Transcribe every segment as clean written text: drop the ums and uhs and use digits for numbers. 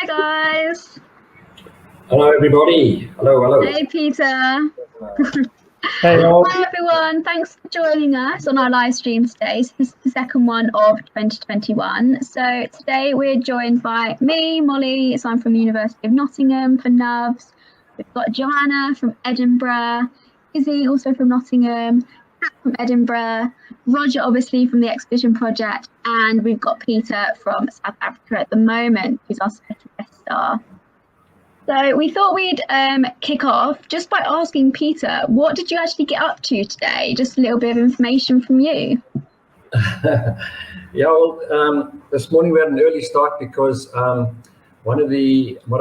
guys. Hello, everybody. Hello. Hey, Peter. Hey, all. Hi, everyone. Thanks for joining us on our live stream today. So this is the second one of 2021. So today we're joined by me, Molly. So I'm from the University of Nottingham for NUVs. We've got Joanna from Edinburgh, Izzy also from Nottingham, Kat from Edinburgh, Roger obviously from the Expedition Project, and we've got Peter from South Africa at the moment, who's our special guest star. So we thought we'd kick off just by asking Peter, what did you actually get up to today? Just a little bit of information from you. This morning we had an early start because one of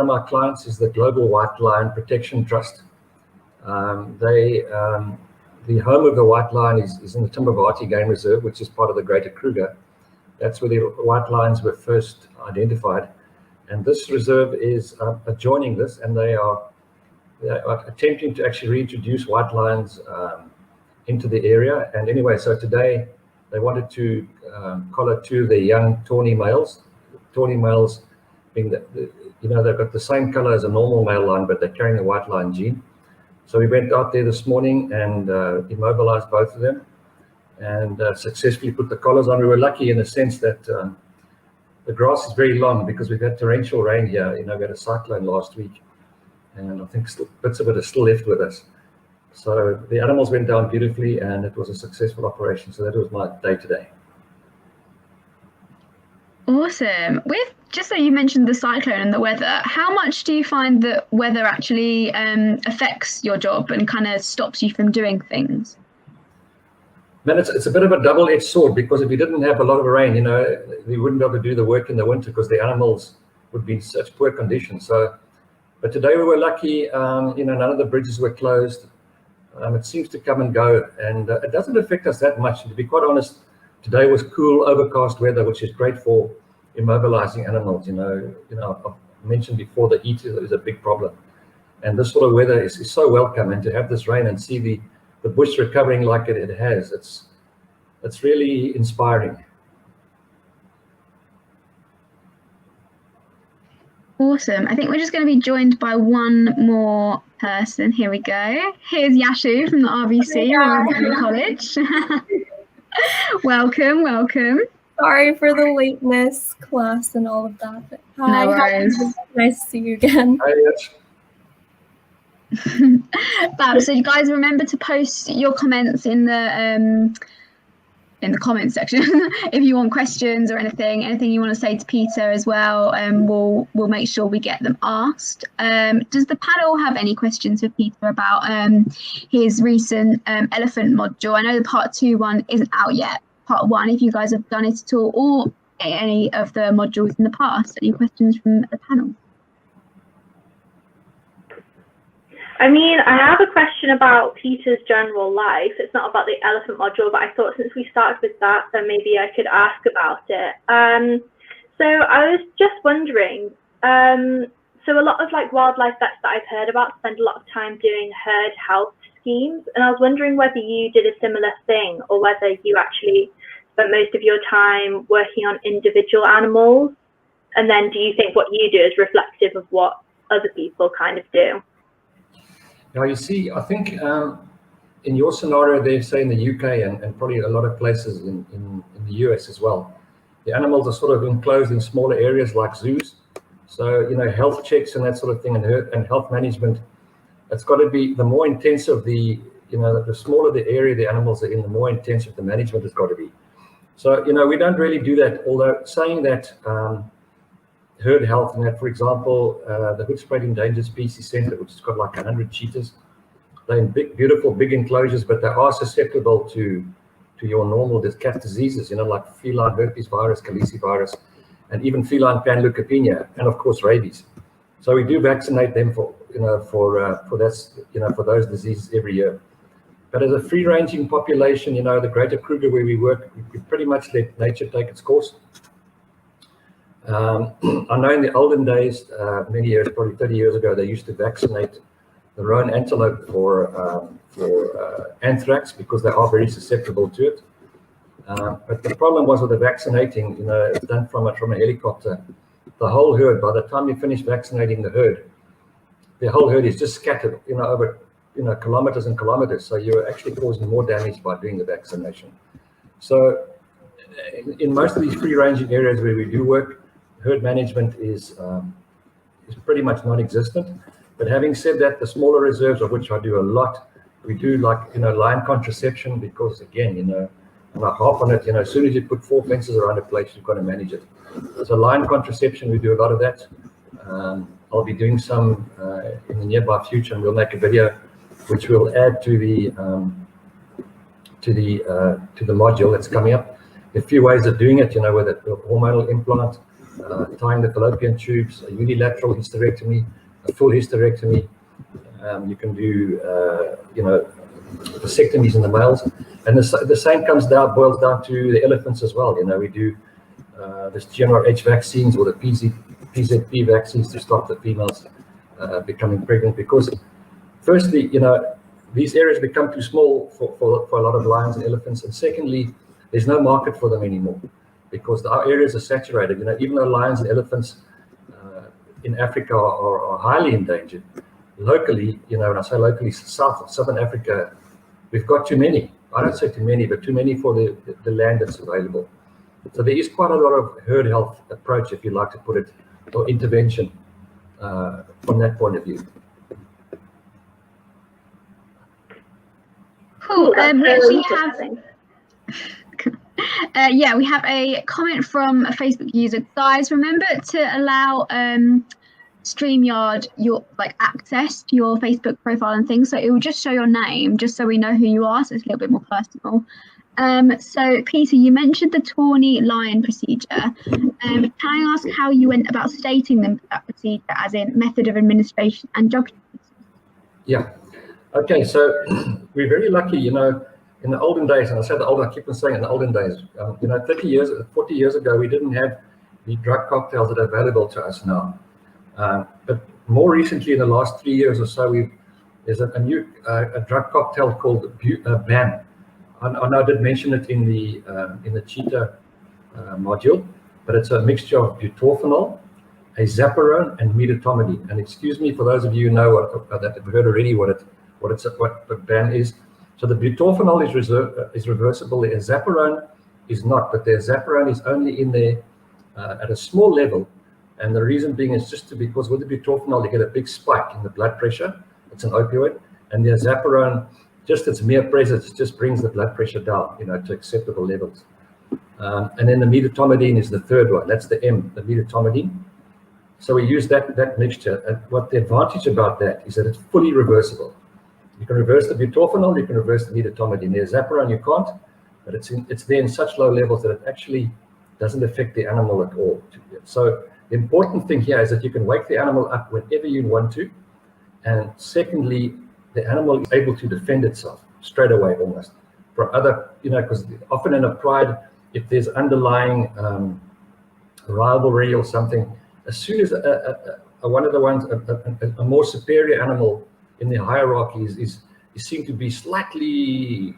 my clients is the Global White Lion Protection Trust. The home of the white lion is in the Timbavati Game Reserve, which is part of the Greater Kruger. That's where the white lions were first identified. And this reserve is adjoining this, and they are attempting to actually reintroduce white lions into the area. And anyway, so today they wanted to collar two of the young tawny males. Tawny males being they've got the same color as a normal male lion, but they're carrying the white lion gene. So we went out there this morning and immobilized both of them and successfully put the collars on. We were lucky in the sense that the grass is very long because we've had torrential rain here. We had a cyclone last week, and I think bits of it is still left with us. So the animals went down beautifully, and it was a successful operation. So that was my day today. Awesome. Just so you mentioned the cyclone and the weather, how much do you find that weather actually affects your job and kind of stops you from doing things? Man, it's a bit of a double-edged sword, because if you didn't have a lot of rain, we wouldn't be able to do the work in the winter because the animals would be in such poor condition. But today we were lucky. None of the bridges were closed. It seems to come and go, and it doesn't affect us that much. And to be quite honest, today was cool, overcast weather, which is great for immobilizing animals. I've mentioned before the heat is a big problem, and this sort of weather is so welcome. And to have this rain and see the bush recovering like it has, it's really inspiring. Awesome. I think we're just going to be joined by one more person. Here we go. Here's Yashu from the RVC, Royal College. Welcome. Sorry for the lateness, class, and all of that. But hi, no worries. Nice to see you again. Hi, Fab. So you guys remember to post your comments in the comments section if you want questions or anything you want to say to Peter as well. We'll make sure we get them asked. Does the panel have any questions for Peter about his recent elephant module? I know the part 2 one isn't out yet. Part 1, if you guys have done it at all, or any of the modules in the past. Any questions from the panel? I mean, I have a question about Peter's general life. It's not about the elephant module, but I thought since we started with that, then maybe I could ask about it. So I was just wondering, so a lot of wildlife vets that I've heard about spend a lot of time doing herd health schemes, and I was wondering whether you did a similar thing, or whether you actually spent most of your time working on individual animals, and then do you think what you do is reflective of what other people kind of do? Now, you see, I think in your scenario, they say in the UK and probably a lot of places in the US as well, the animals are sort of enclosed in smaller areas like zoos. So, health checks and that sort of thing, and health management, it's got to be the more intensive the smaller the area the animals are in, the more intensive the management has got to be. So, we don't really do that, although saying that herd health and that, for example, the Hood Spray Endangered Species Center, which has got like 100 cheetahs, they're in beautiful big enclosures, but they are susceptible to your normal cat diseases, like feline herpes virus, calicivirus, and even feline panleukopenia, and of course rabies. So we do vaccinate them for those diseases every year. But as a free-ranging population, the Greater Kruger where we work, we pretty much let nature take its course. I know in the olden days, many years, probably 30 years ago, they used to vaccinate the roan antelope for anthrax because they are very susceptible to it. But the problem was with the vaccinating, it's done from a helicopter, the whole herd, by the time you finish vaccinating the herd, the whole herd is just scattered, over, kilometers and kilometers. So you're actually causing more damage by doing the vaccination. So in most of these free-ranging areas where we do work, herd management is pretty much non-existent. But having said that, the smaller reserves, of which I do a lot, we do like, line contraception, because again, and I harp on it, as soon as you put 4 fences around a place, you've got to manage it. So line contraception, we do a lot of that. I'll be doing some in the nearby future, and we'll make a video which we'll add to the module that's coming up. A few ways of doing it, with a hormonal implant, tying the fallopian tubes, a unilateral hysterectomy, a full hysterectomy. You can do, vasectomies in the males, and the same boils down to the elephants as well. We do this GnRH vaccines, or the PZP vaccines, to stop the females becoming pregnant, because firstly, these areas become too small for a lot of lions and elephants, and secondly, there's no market for them anymore, because our areas are saturated. Even though lions and elephants in Africa are highly endangered, locally, when I say locally, Southern Africa, we've got too many. I don't say too many, but too many for the land that's available. So there is quite a lot of herd health approach, if you like to put it, or intervention from that point of view. Cool. We actually have we have a comment from a Facebook user. Guys, remember to allow StreamYard access to your Facebook profile and things, so it will just show your name, just so we know who you are, so it's a little bit more personal. So Peter, you mentioned the tawny lion procedure. Can I ask how you went about stating that procedure, as in method of administration and job? Yeah. Okay, so we're very lucky, in the olden days, and I say the olden, I keep on saying in the olden days, 30 years, 40 years ago, we didn't have the drug cocktails that are available to us now. But more recently, in the last 3 years or so, there's a new drug cocktail called BAM. I know I did mention it in the cheetah module, but it's a mixture of butorphanol, azapirone, and midatomidine. And excuse me for those of you who know that have heard already what the BAM is. So the butorphanol is reversible. The azapirone is not, but the azapirone is only in there at a small level. And the reason being is just because with the butorphanol, you get a big spike in the blood pressure. It's an opioid. And the azapirone, just its mere presence, just brings the blood pressure down, to acceptable levels. And then the midatomidine is the third one. That's the M, the midatomidine. So we use that mixture. And what the advantage about that is that it's fully reversible. You can reverse the butorphanol, you can reverse the midatomidine. The azapirone you can't, but it's there in such low levels that it actually doesn't affect the animal at all. So the important thing here is that you can wake the animal up whenever you want to. And secondly, the animal is able to defend itself straight away almost. For other, because often in a pride, if there's underlying rivalry or something, as soon as one of the ones, a more superior animal in the hierarchy is seen to be slightly,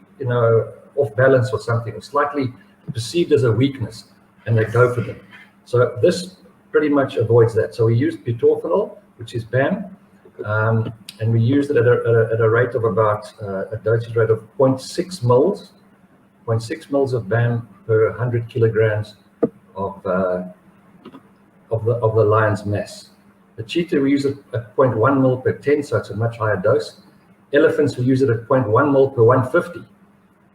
off balance or something, or slightly perceived as a weakness, and they go for them. So this pretty much avoids that. So we use butorphanol, which is BAM, and we used it at a rate of about a dosage rate of 0.6 moles, 0.6 moles of BAM per 100 kilograms of the lion's mass. The cheetah, we use it at 0.1 mol per 10, so it's a much higher dose. Elephants, we use it at 0.1 mol per 150,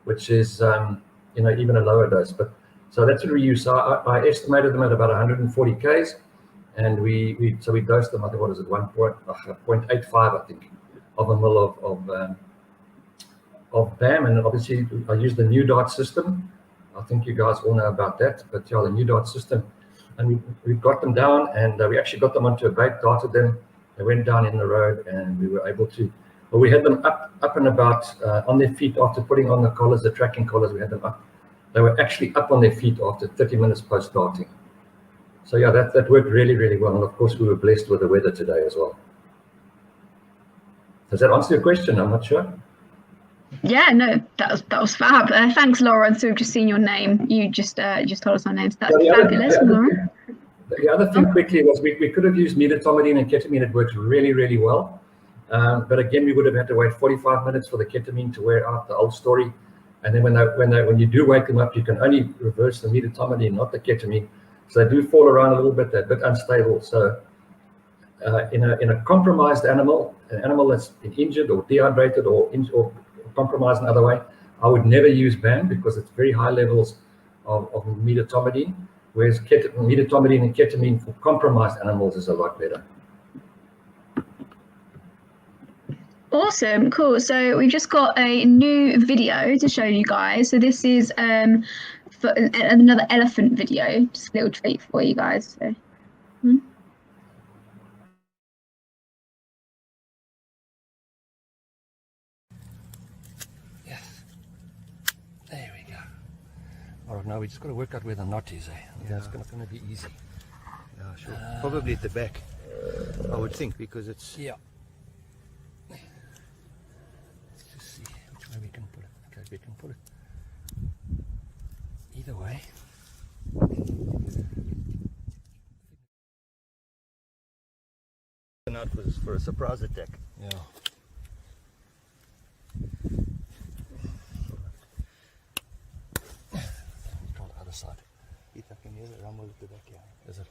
which is even a lower dose. But so that's what we use. So I estimated them at about 140 Ks, and we dosed them. I think, what is it, 0.85, I think, of a mil of BAM. And obviously, I use the new dart system. I think you guys all know about that. But yeah, the new dart system. And we got them down, and we actually got them onto a bait, darted them. They went down in the road, and we were able to. Well, we had them up and about on their feet after putting on the collars, the tracking collars. We had them up. They were actually up on their feet after 30 minutes post darting. So yeah, that worked really, really well. And of course, we were blessed with the weather today as well. Does that answer your question? I'm not sure. Yeah, no, that was fab. Thanks, Laura. So we've just seen your name. You just told us our names. That's fabulous, Laura. The other thing quickly was we could have used medetomidine and ketamine. It works really, really well. But again, we would have had to wait 45 minutes for the ketamine to wear out, the old story. And then when you do wake them up, you can only reverse the medetomidine, not the ketamine. So they do fall around a little bit. They're a bit unstable. So in a compromised animal, an animal that's been injured or dehydrated or compromised in another way, I would never use BAM because it's very high levels of medetomidine, whereas medetomidine and ketamine for compromised animals is a lot better. Awesome, cool. So we've just got a new video to show you guys. So this is for another elephant video, just a little treat for you guys. So. Yes. There we go. All right, now we just got to work out where the knot is. Yeah, it's not going to be easy. Yeah, sure. Probably at the back, I would think, because it's... Yeah. Let's just see which way we can pull it. Okay, we can pull it either way. Out for a surprise attack. Yeah. Try the other side. If I can hear the rumble at the back, yeah. Is it?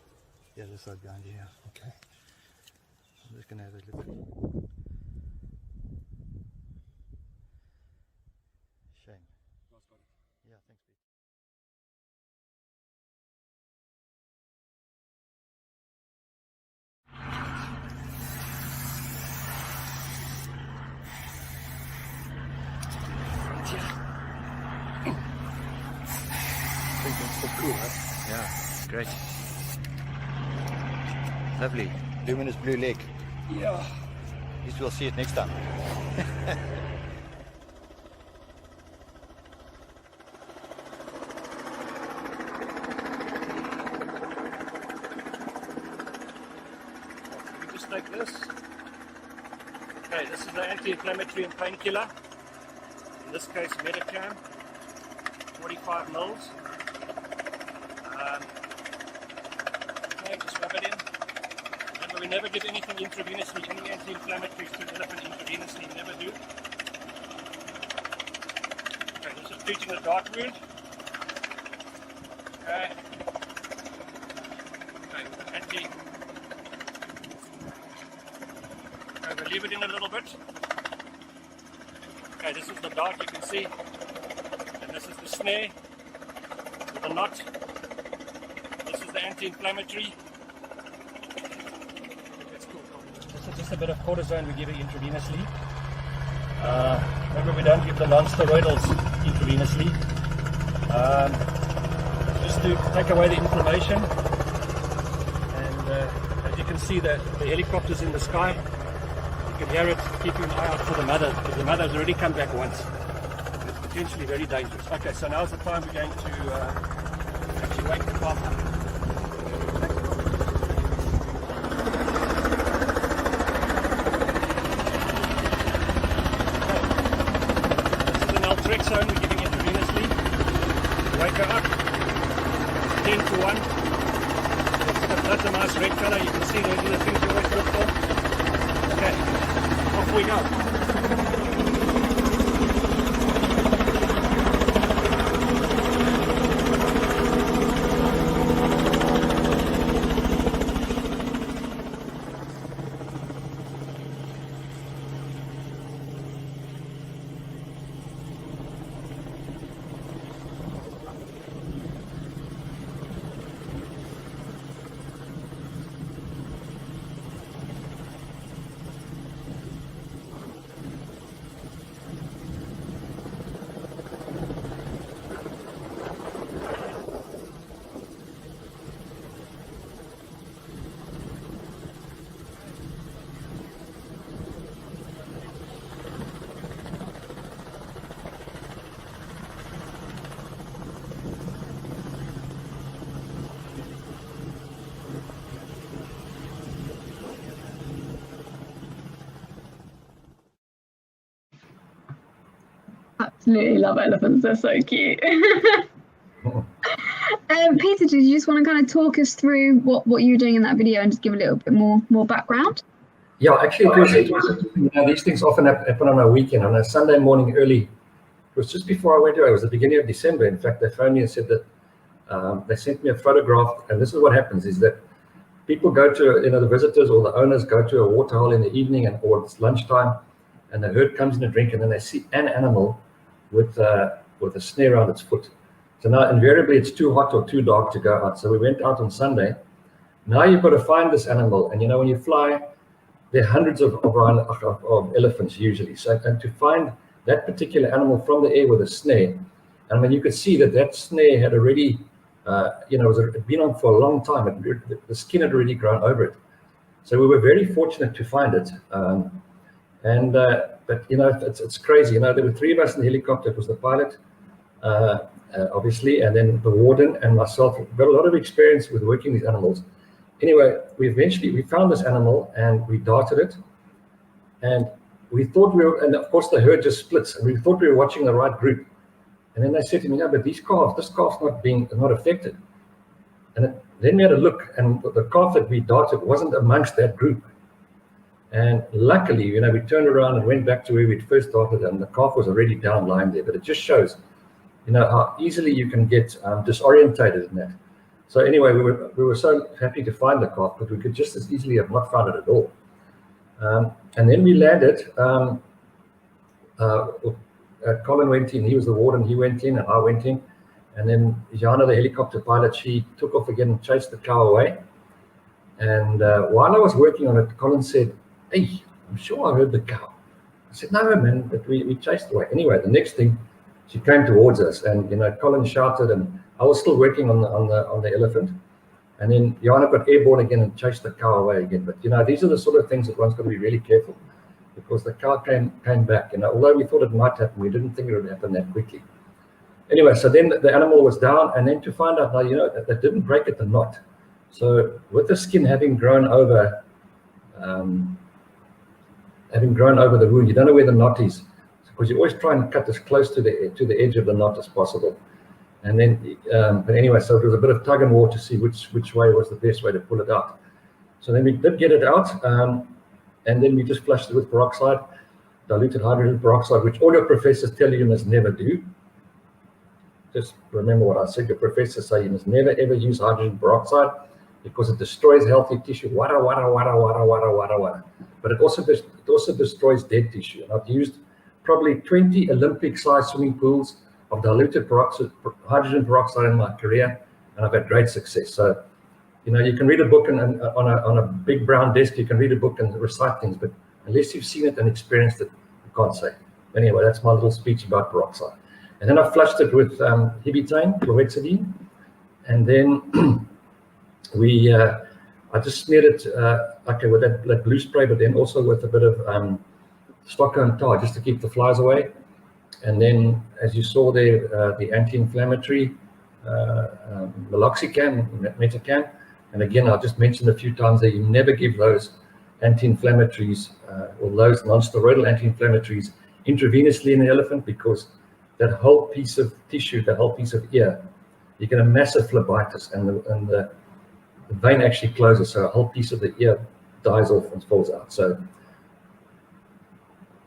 Yeah, this side behind you, yeah. Okay. I'm just going to have a look. Shame. Yeah, thanks, Pete. I think that's so cool, huh? Yeah, great. Lovely. Luminous blue leg. Yeah. At least we'll see it next time. We just take this. Okay, this is the anti-inflammatory and painkiller. In this case, Medicam, 45 mils. Okay, just rub it in. Remember, we never give anything intravenously, any anti-inflammatories to an elephant intravenously, never do. Okay, this is treating the dart wound. Okay. Okay, anti. Okay, we'll leave it in a little bit. Okay, this is the dart, you can see. And this is the snare with the knot. This is the anti-inflammatory. That's cool. This is just a bit of cortisone we give it intravenously. Remember, we don't give the non-steroidals intravenously. Just to take away the inflammation. And as you can see, the helicopter's in the sky. You can hear it, keep an eye out for the mother, because the mother has already come back once. It's potentially very dangerous. Okay, so now's the time we're going to actually wake the calf up. This is an naltrexone we're giving intravenously. Wake her up. 10 to 1. That's a nice red color. You can see those are the things you always look for. Okay, off we go. Absolutely love elephants, they're so cute. Peter, did you just want to kind of talk us through what you were doing in that video and just give a little bit more background? Yeah, actually, it was you know, these things often happen on a weekend, on a Sunday morning early. It was just before I went away. It was the beginning of December. In fact, they phoned me and said that they sent me a photograph, and this is what happens: is that people go to, the visitors or the owners go to a waterhole in the evening, or it's lunchtime, and the herd comes in to drink, and then they see an animal with a snare around its foot. So now invariably it's too hot or too dark to go out. So we went out on Sunday. Now you've got to find this animal, and when you fly, there are hundreds of elephants usually. So and to find that particular animal from the air with a snare, I mean, you could see that snare had already, had been on for a long time. The skin had already grown over it. So we were very fortunate to find it. But it's crazy. There were three of us in the helicopter. It was the pilot, obviously, and then the warden and myself. We've got a lot of experience with working these animals. Anyway, we found this animal and we darted it, and we thought and of course the herd just splits, and we thought we were watching the right group. And then they said to me, "No, but this calf's not affected." And then we had a look, and the calf that we darted wasn't amongst that group. And luckily, we turned around and went back to where we'd first started, and the calf was already down lying there. But it just shows, how easily you can get disorientated in that. So anyway, we were so happy to find the calf, but we could just as easily have not found it at all. And then we landed. Colin went in. He was the warden. He went in, and I went in. And then Jana, the helicopter pilot, she took off again and chased the cow away. And while I was working on it, Colin said, "Hey, I'm sure I heard the cow." I said, "No, man, but we chased away." Anyway, the next thing, she came towards us, and Colin shouted, and I was still working on the elephant. And then Jana got airborne again and chased the cow away again. But these are the sort of things that one's got to be really careful, because the cow came back. Although we thought it might happen, we didn't think it would happen that quickly. Anyway, so then the animal was down, and then to find out now, that didn't break at the knot. So with the skin having grown over the wound, you don't know where the knot is, because you always try and cut as close to the edge of the knot as possible. And then, but anyway, so it was a bit of tug and war to see which way was the best way to pull it out. So then we did get it out, and then we just flushed it with peroxide, diluted hydrogen peroxide, which all your professors tell you must never do. Just remember what I said. Your professors say you must never ever use hydrogen peroxide, because it destroys healthy tissue. Wada, wada, wada, wada, wada, wada, wada. But it also destroys dead tissue. And I've used probably 20 Olympic-sized swimming pools of diluted hydrogen peroxide in my career, and I've had great success. So, you can read a book and on a big brown desk, you can read a book and recite things, but unless you've seen it and experienced it, you can't say. Anyway, that's my little speech about peroxide. And then I flushed it with Hibitane, chlorhexidine, and then I just smeared it with that blue spray, but then also with a bit of Stockholm tar, just to keep the flies away. And then, as you saw there, the anti-inflammatory meloxicam, Metacam. And again, I'll just mention a few times that you never give those anti-inflammatories or those non-steroidal anti-inflammatories intravenously in an elephant, because that whole piece of tissue, that whole piece of ear, you get a massive phlebitis, and the vein actually closes, so a whole piece of the ear dies off and falls out. So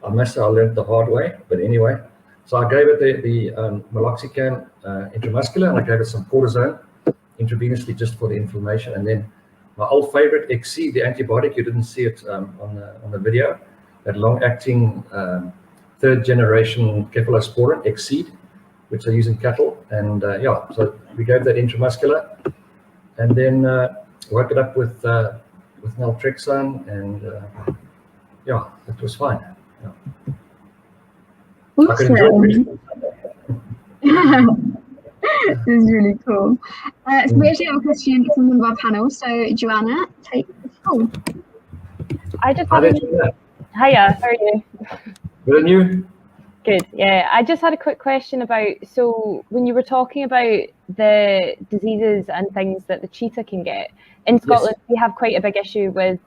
I must say I learned the hard way, but anyway. So I gave it the meloxicam intramuscular, and I gave it some cortisone intravenously just for the inflammation. And then my old favorite, Exceed, the antibiotic. You didn't see it on the video. That long-acting third generation cephalosporin, Exceed, which I use in cattle. And so we gave that intramuscular, and then woke it up with naltrexone, and it was fine. Yeah. Awesome. This is really cool. So we actually have a question from one of our panel. So Joanna, take the floor. I just had hiya, how are you? Good, and you? Good, yeah. I just had a quick question about, so when you were talking about the diseases and things that the cheetah can get, in Scotland, yes, we have quite a big issue with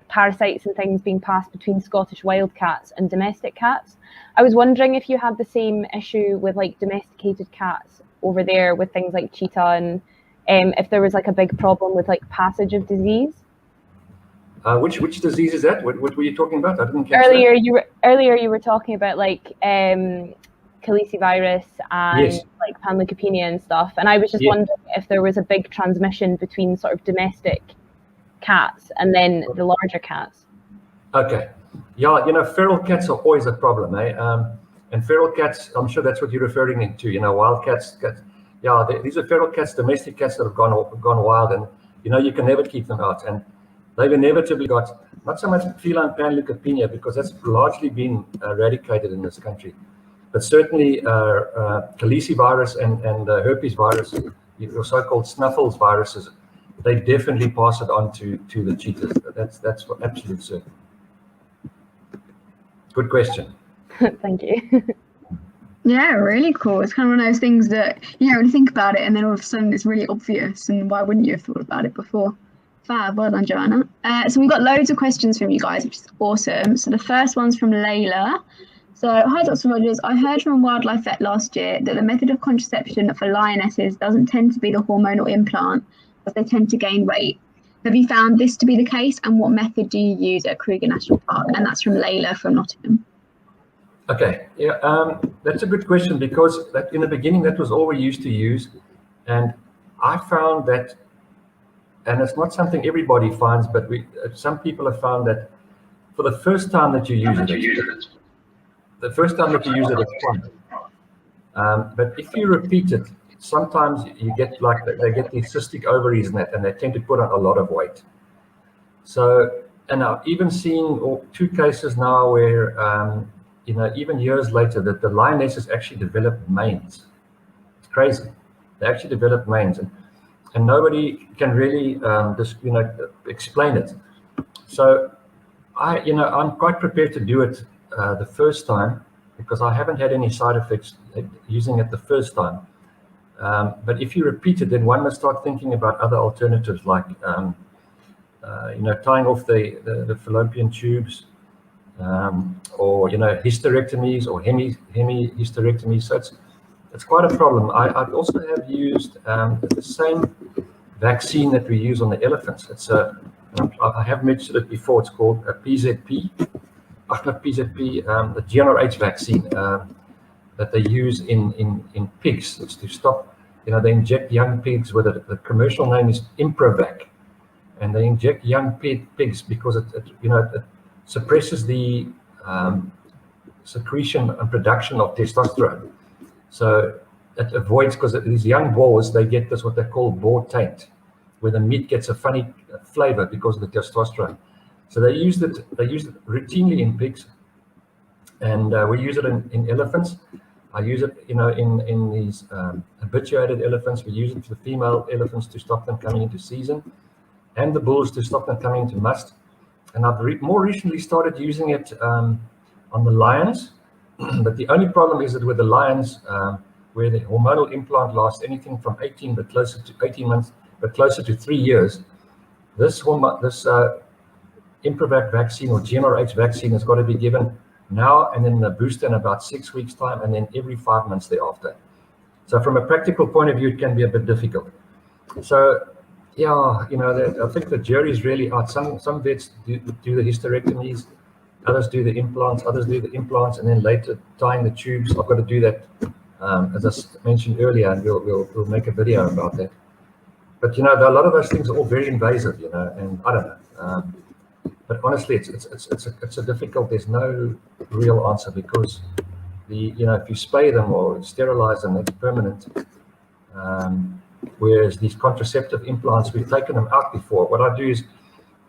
parasites and things being passed between Scottish wild cats and domestic cats. I was wondering if you had the same issue with like domesticated cats over there with things like cheetah, and if there was like a big problem with like passage of disease. Which disease is that? What were you talking about? I didn't catch Earlier that. you were talking about like calicivirus and Yes. like panleukopenia and stuff, and I was just wondering if there was a big transmission between sort of domestic cats and then the larger cats. Okay. Yeah, feral cats are always a problem, eh? And feral cats, I'm sure that's what you're referring to, wild cats. Yeah, these are feral cats, domestic cats that have gone wild, and you can never keep them out. And they've inevitably got not so much feline panleukopenia, because that's largely been eradicated in this country, but certainly calicivirus and herpes virus, your so-called snuffles viruses, they definitely pass it on to the cheetahs. That's for absolute certain. Good question. Thank you. Yeah, really cool. It's kind of one of those things that you don't really think about it, and then all of a sudden it's really obvious, and why wouldn't you have thought about it before? Fab, well done, Joanna. So we've got loads of questions from you guys, which is awesome. So the first one's from Layla. So, hi Dr. Rogers, I heard from a wildlife vet last year that the method of contraception for lionesses doesn't tend to be the hormonal implant, but they tend to gain weight. Have you found this to be the case, and what method do you use at Kruger National Park? And that's from Layla from Nottingham. Okay, yeah, that's a good question, because in the beginning that was all we used to use, and I found that, and it's not something everybody finds, but some people have found that for the first time that you use it, it's fine. But if you repeat it, sometimes you get they get these cystic ovaries and they tend to put on a lot of weight. So, and I've even seen 2 cases now where, even years later, that the lionesses actually develop manes. It's crazy. They actually develop manes, and nobody can really explain it. So I'm quite prepared to do it the first time, because I haven't had any side effects using it the first time. But if you repeat it, then one must start thinking about other alternatives, like tying off the fallopian tubes, or hysterectomies or hemi-hysterectomies. So it's quite a problem. I also have used the same vaccine that we use on the elephants. I have mentioned it before. It's called a PZP. Not PZP, the GnRH vaccine that they use in pigs. It's to stop, they inject young pigs with it. The commercial name is Improvac, and they inject young pigs because it suppresses the secretion and production of testosterone. So it avoids, because these young boars, they get this what they call boar taint, where the meat gets a funny flavor because of the testosterone. So they use it routinely in pigs, and we use it in elephants. I use it, in these habituated elephants. We use it for the female elephants to stop them coming into season, and the bulls to stop them coming into must. And I've more recently started using it on the lions. But the only problem is that with the lions, where the hormonal implant lasts anything from 18 months, but closer to 3 years, this Improvac vaccine or GnRH vaccine has got to be given now, and then the booster in about 6 weeks' time, and then every 5 months thereafter. So from a practical point of view, it can be a bit difficult. So yeah, I think the jury's really out. Some vets do the hysterectomies, others do the implants, and then later tying the tubes. I've got to do that, as I mentioned earlier, and we'll make a video about that. But a lot of those things are all very invasive, and I don't know. But honestly, it's a difficult. There's no real answer, because if you spay them or sterilize them, it's permanent. Whereas these contraceptive implants, we've taken them out before. What I do is,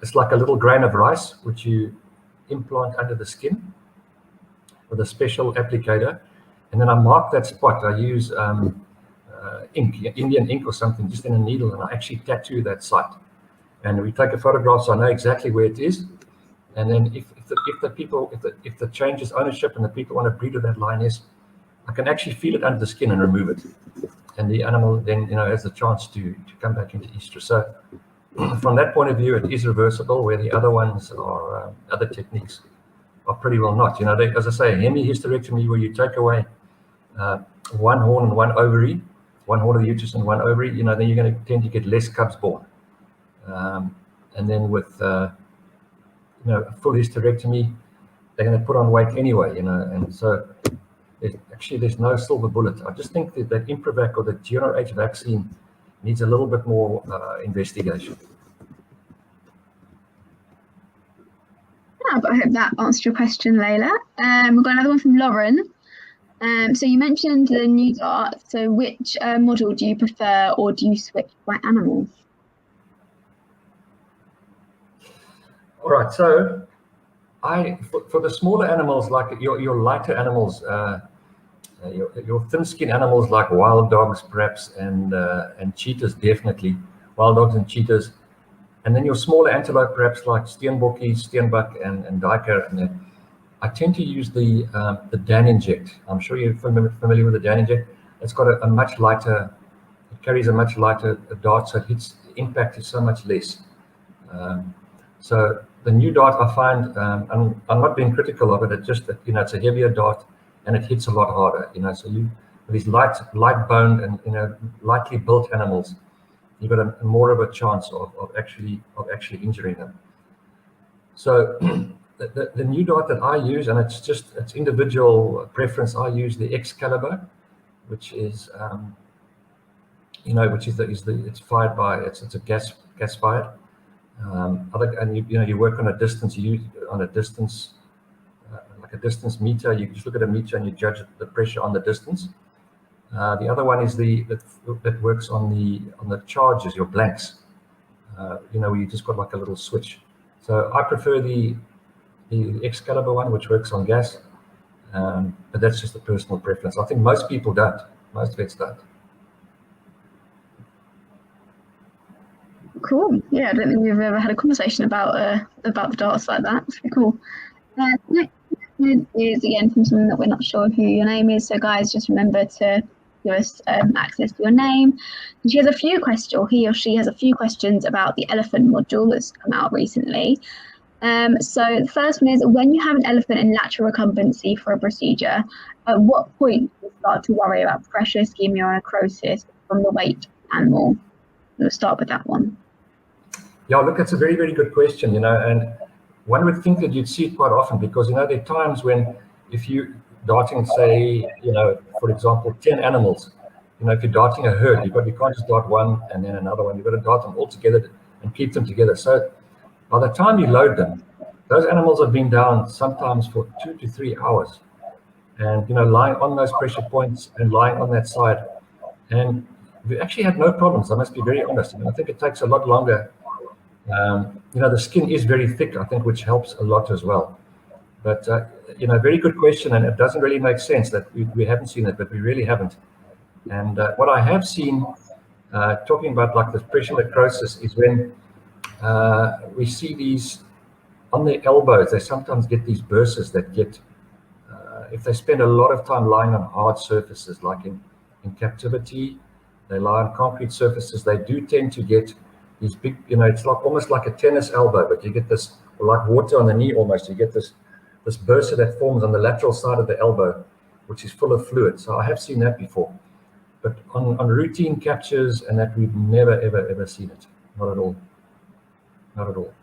it's like a little grain of rice, which you implant under the skin with a special applicator, and then I mark that spot. I use ink, Indian ink or something, just in a needle, and I actually tattoo that site. And we take a photograph, so I know exactly where it is. And then if the changes ownership and the people want to breed with that lioness, I can actually feel it under the skin and remove it. And the animal then, has the chance to come back into estrus. So from that point of view, it is reversible, where the other ones are, other techniques are pretty well not. As I say, a hemi-hysterectomy, where you take away one horn and one ovary, one whole of the uterus and one ovary, you know, then you're going to tend to get less cubs born. And then with, you know, a full hysterectomy, they're going to put on weight anyway, you know, and so there's no silver bullet. I just think that Improvac or the GnRH vaccine needs a little bit more investigation. Yeah, but I hope that answered your question, Layla. We've got another one from Lauren. So you mentioned the new dart. So which model do you prefer, or do you switch by animals? All right, so for the smaller animals, like your lighter animals, your thin-skinned animals like wild dogs, perhaps, and cheetahs, definitely, wild dogs and cheetahs, and then your smaller antelope, perhaps like steenbokkie, steenbuck, and duiker. And I tend to use the Dan Inject. I'm sure you're familiar with the Dan Inject. It's got a much lighter, it carries a much lighter dart, so its impact is so much less. So the new dart, I find, I'm not being critical of it. It's just that, you know, it's a heavier dart and it hits a lot harder. You know, so these light-boned and, you know, lightly built animals, you've got a more of a chance of actually injuring them. So the new dart that I use, and it's individual preference. I use the Excalibur, which is it's fired by it's a gas fired. You work on a distance. Like a distance meter. You just look at a meter and you judge the pressure on the distance. The other one is that works on the charges, your blanks. Where you just got like a little switch. So I prefer the Excalibur one, which works on gas, but that's just a personal preference. I think most people don't. Most vets don't. Cool. Yeah, I don't think we've ever had a conversation about the darts like that. It's pretty cool. Next question is again from someone that we're not sure who your name is. So guys, just remember to give us access to your name. And she has a few questions, or he or she has a few questions about the elephant module that's come out recently. So the first one is, when you have an elephant in lateral recumbency for a procedure, at what point do you start to worry about pressure, ischemia, or necrosis from the weight animal? We'll start with that one. Yeah, look, that's a very, very good question, and one would think that you'd see it quite often because, there are times when if you darting, say, for example, 10 animals, if you're darting a herd, you can't just dart one and then another one. You've got to dart them all together and keep them together. So by the time you load them, those animals have been down sometimes for 2 to 3 hours and, lying on those pressure points and lying on that side. And we actually had no problems. I must be very honest. I think it takes a lot longer. The skin is very thick, I think, which helps a lot as well. But, very good question. And it doesn't really make sense that we haven't seen it, but we really haven't. And what I have seen, talking about like the pressure necrosis, is when we see these on the elbows, they sometimes get these burses that get, if they spend a lot of time lying on hard surfaces, like in captivity, they lie on concrete surfaces, they do tend to get these big, it's like almost like a tennis elbow, but you get this, like water on the knee almost, you get this bursa that forms on the lateral side of the elbow, which is full of fluid. So I have seen that before. But on routine captures and that, we've never, ever seen it. Not at all. Not at all.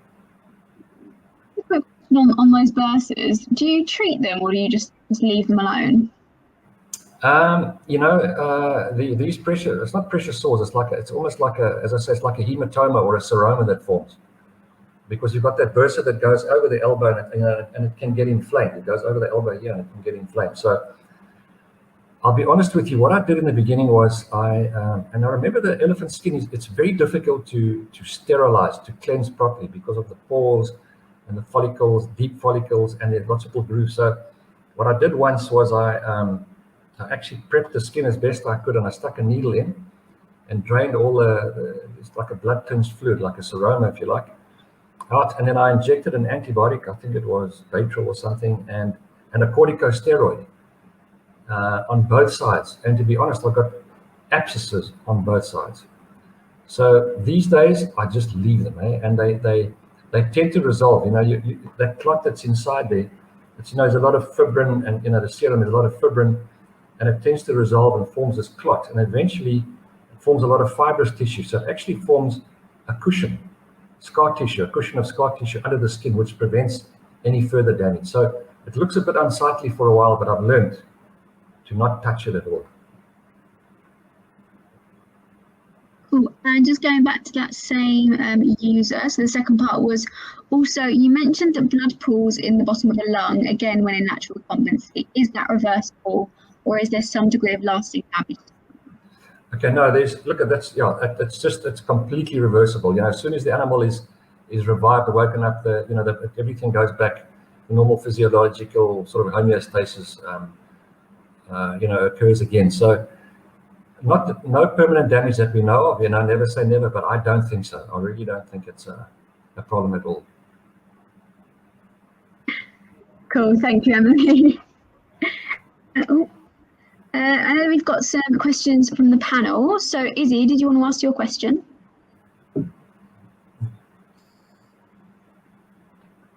On those burses, do you treat them or do you just leave them alone? These pressure, it's not pressure sores, it's almost like as I say, it's like a hematoma or a seroma that forms. Because you've got that bursa that goes over the elbow and it can get inflamed. It goes over the elbow here and it can get inflamed. So I'll be honest with you, what I did in the beginning was I remember the elephant skin it's very difficult to sterilize, to cleanse properly because of the pores and the follicles, deep follicles, and there's lots of little grooves. So what I did once was I actually prepped the skin as best I could, and I stuck a needle in and drained all it's like a blood tinged fluid, like a seroma, if you like, out. And then I injected an antibiotic, I think it was Baytril or something, and a corticosteroid on both sides. And to be honest, I got abscesses on both sides. So these days, I just leave them, and they tend to resolve. That clot that's inside there, there's a lot of fibrin, and the serum is a lot of fibrin, and it tends to resolve and forms this clot. And eventually, forms a lot of fibrous tissue. So it actually forms a cushion, scar tissue, a cushion of scar tissue under the skin, which prevents any further damage. So it looks a bit unsightly for a while, but I've learned to not touch it at all. Cool. And just going back to that same user, so the second part was also, you mentioned that blood pools in the bottom of the lung, again, when in natural competency, is that reversible, or is there some degree of lasting damage? Okay, no, look at that's, it's completely reversible. You know, as soon as the animal is revived, woken up, everything goes back to normal physiological sort of homeostasis, occurs again. So no permanent damage that we know of. You know, never say never, but I don't think so. I really don't think it's a problem at all. Cool, thank you, Emily. I know we've got some questions from the panel. So Izzy, did you want to ask your question?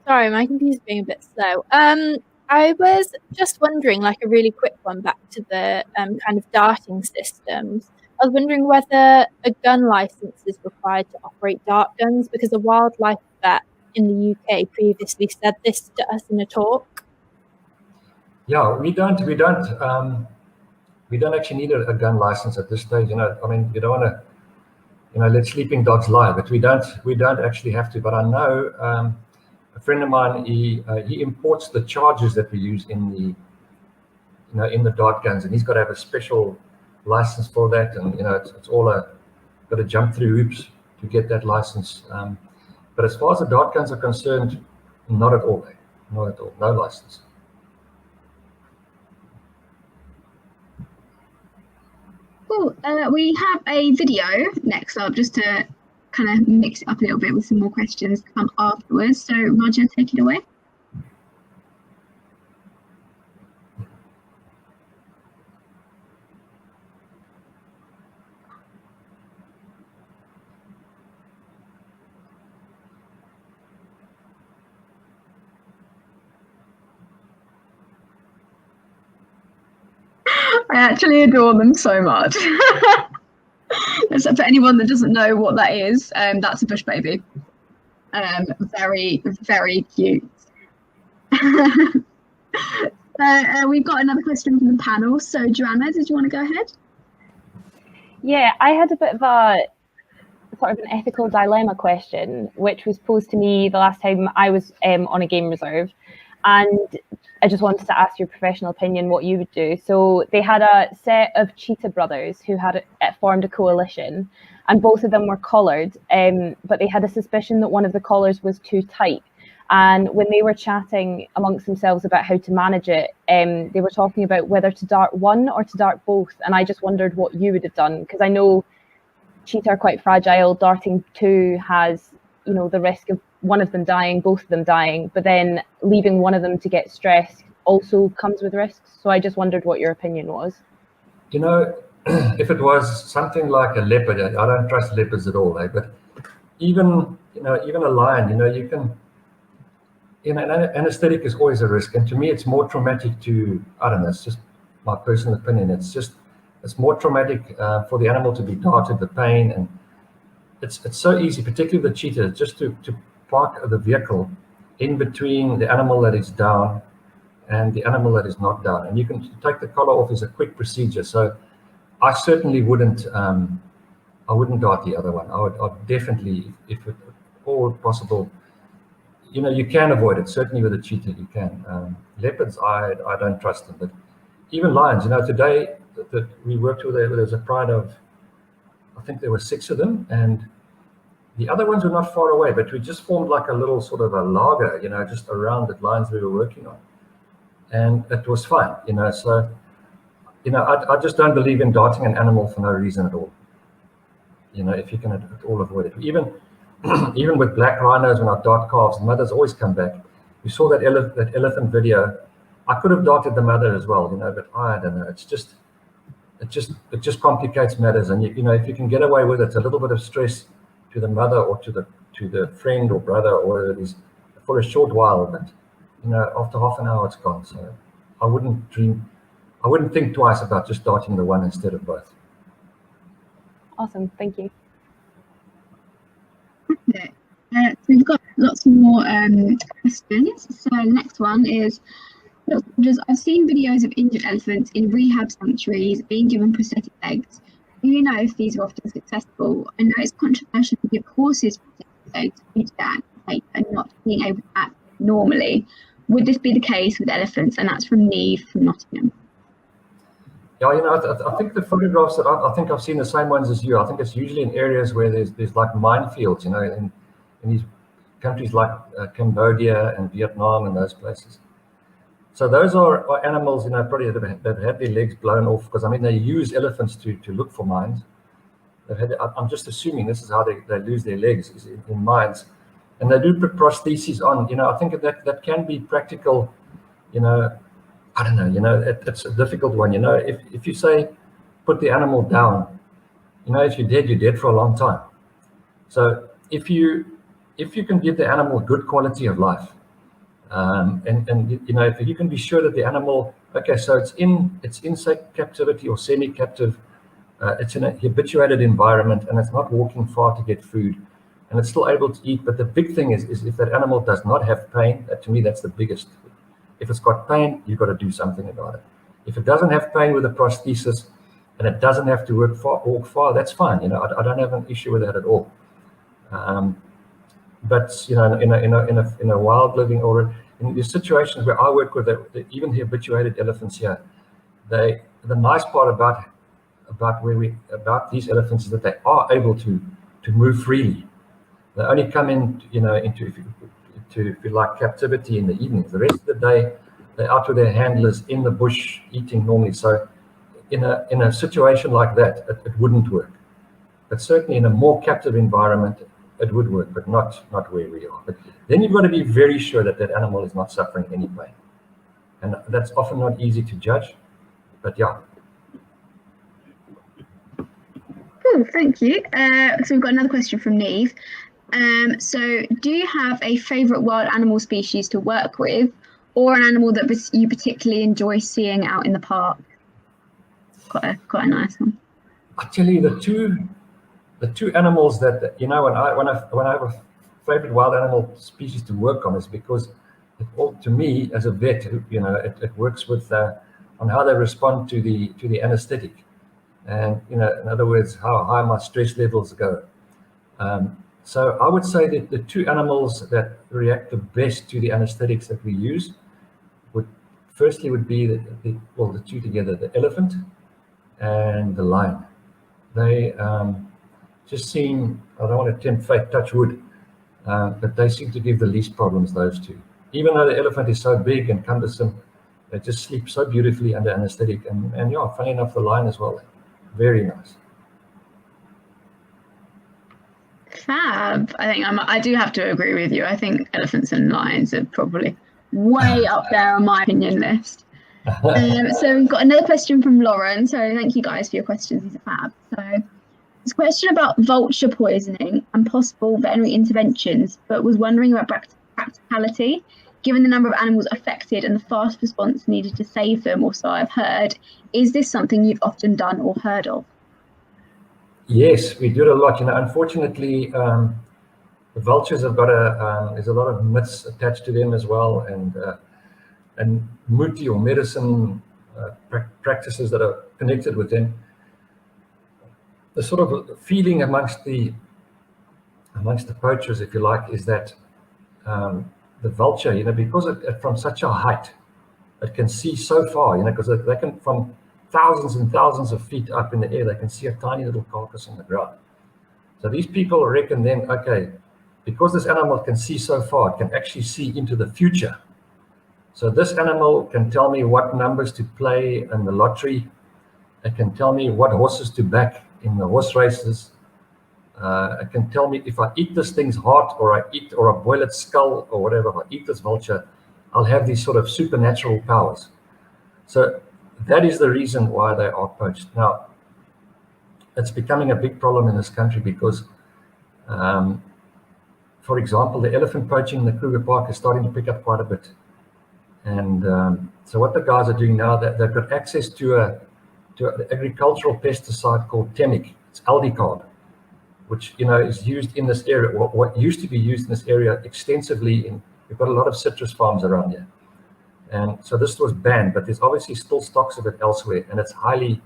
Sorry, my computer's being a bit slow. I was just wondering, like a really quick one back to the kind of darting systems. I was wondering whether a gun license is required to operate dart guns, because a wildlife vet in the UK previously said this to us in a talk. Yeah, we don't actually need a gun license at this stage. You know, I mean, you don't want to, let sleeping dogs lie, but we don't actually have to. But I know a friend of mine, he imports the charges that we use in the dart guns, and he's got to have a special license for that. And it's all got to jump through hoops to get that license. But as far as the dart guns are concerned, not at all. Not at all. No license. Cool. We have a video next up, just to kind of mix it up a little bit with some more questions to come afterwards. So Roger, take it away. I actually adore them so much. So for anyone that doesn't know what that is, that's a bush baby. Very, very cute. We've got another question from the panel. So Joanna, did you want to go ahead? Yeah, I had a bit of a sort of an ethical dilemma question, which was posed to me the last time I was on a game reserve. And I just wanted to ask your professional opinion what you would do. So they had a set of cheetah brothers who had formed a coalition, and both of them were collared, but they had a suspicion that one of the collars was too tight. And when they were chatting amongst themselves about how to manage it, they were talking about whether to dart one or to dart both. And I just wondered what you would have done, because I know cheetah are quite fragile. Darting two has, the risk of one of them dying, both of them dying, but then leaving one of them to get stressed also comes with risks. So I just wondered what your opinion was. If it was something like a leopard, I don't trust leopards at all, but even a lion, you can, an anesthetic is always a risk. And to me, it's more traumatic I don't know, it's just my personal opinion. It's more traumatic for the animal to be darted, the pain, and it's so easy, particularly the cheetah, just to park the vehicle in between the animal that is down and the animal that is not down. And you can take the collar off as a quick procedure. So I certainly wouldn't dart the other one. I'd definitely, if at all possible, you can avoid it. Certainly with a cheetah, you can. Leopards, I don't trust them. But even lions, today that we worked with, there was a pride of, I think there were 6 of them, and the other ones were not far away, but we just formed like a little sort of a lager, just around the lines we were working on. And it was fine, so, I just don't believe in darting an animal for no reason at all. If you can at all avoid it. Even with black rhinos, when I dart calves, the mothers always come back. We saw that elephant video. I could have darted the mother as well, but I don't know. It just complicates matters. And if you can get away with it, a little bit of stress to the mother or to the friend or brother or whatever it is for a short while, but after half an hour it's gone. So I wouldn't think twice about just darting the one instead of both. Awesome, thank you. Okay. So we've got lots more questions. So the next one is, I've seen videos of injured elephants in rehab sanctuaries being given prosthetic legs. Do you know if these are often successful? I know it's controversial to give horses prosthetic legs due to their act and not being able to act normally. Would this be the case with elephants? And that's from Neve from Nottingham. Yeah, I think the photographs that I think I've seen the same ones as you. I think it's usually in areas where there's like minefields, in these countries like Cambodia and Vietnam and those places. So those are animals, probably that have had their legs blown off, because they use elephants to look for mines. I'm just assuming this is how they lose their legs, is in mines, and they do put prostheses on. I think that can be practical. I don't know. It's a difficult one. If you say put the animal down, if you're dead, you're dead for a long time. So if you can give the animal good quality of life, and if you can be sure that the animal, okay, so it's in say captivity or semi-captive, it's in a habituated environment and it's not walking far to get food, and it's still able to eat. But the big thing is if that animal does not have pain, to me that's the biggest. If it's got pain, you've got to do something about it. If it doesn't have pain with a prosthesis and it doesn't have to walk far, that's fine. I don't have an issue with that at all. But in a wild living, or in the situations where I work with even the habituated elephants here, the nice part about these elephants is that they are able to move freely. They only come into if you like captivity in the evenings. The rest of the day they're out with their handlers in the bush eating normally. So in a situation like that, it wouldn't work. But certainly in a more captive environment, it would work, but not where we are. But then you've got to be very sure that animal is not suffering any pain, and that's often not easy to judge. But yeah. Cool, thank you. So we've got another question from Neve. So do you have a favourite wild animal species to work with, or an animal that you particularly enjoy seeing out in the park? Quite a nice one. I tell you, the two animals that when I have a favourite wild animal species to work on is because to me as a vet, it works with on how they respond to the anaesthetic, and in other words, how high my stress levels go. So I would say that the two animals that react the best to the anesthetics that we use would be the two together, the elephant and the lion. They just seem, I don't want to tempt fate, touch wood, but they seem to give the least problems, those two. Even though the elephant is so big and cumbersome, they just sleep so beautifully under anesthetic. And yeah, funny enough, the lion as well. Very nice. Fab. I think I do have to agree with you. I think elephants and lions are probably way up there on my opinion list. So we've got another question from Lauren. So thank you guys for your questions. These are fab. So it's a question about vulture poisoning and possible veterinary interventions, but was wondering about practicality, given the number of animals affected and the fast response needed to save them, or so I've heard. Is this something you've often done or heard of? Yes, we do it a lot. Unfortunately, the vultures have got there's a lot of myths attached to them as well, and muti or medicine practices that are connected with them. The sort of feeling amongst the poachers, if you like, is that the vulture, because from such a height, it can see so far, because they can, from thousands and thousands of feet up in the air, they can see a tiny little carcass on the ground. So these people reckon then, okay, because this animal can see so far, it can actually see into the future. So this animal can tell me what numbers to play in the lottery. It can tell me what horses to back in the horse races. It can tell me if I eat this thing's heart, or I boil its skull, or whatever. If I eat this vulture, I'll have these sort of supernatural powers. So that is the reason why they are poached. Now, it's becoming a big problem in this country because, for example, the elephant poaching in the Kruger Park is starting to pick up quite a bit. And so what the guys are doing now, that they've got access to an agricultural pesticide called Temic. It's aldicarb, which is used in this area. What used to be used in this area extensively. We've got a lot of citrus farms around here, and so this was banned. But there's obviously still stocks of it elsewhere, and it's highly.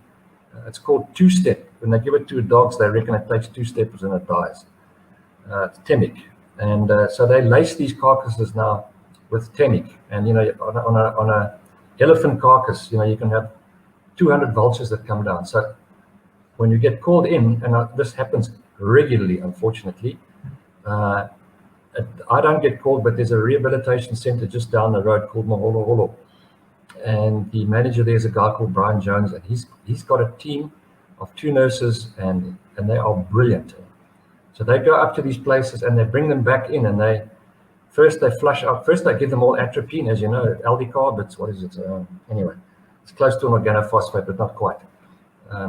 It's called two-step. When they give it to dogs, they reckon it takes 2 steps and it dies. It's temic, and so they lace these carcasses now with temic. And on a elephant carcass, you can have 200 vultures that come down. So when you get called in, and this happens regularly, unfortunately, I don't get called, but there's a rehabilitation center just down the road called Maholo Holo. And the manager there is a guy called Brian Jones, and he's got a team of 2 nurses, and they are brilliant. So they go up to these places and they bring them back in, and they flush out. First they give them all atropine, as you know, aldicarb. It's what is it? Anyway, it's close to an organophosphate, but not quite.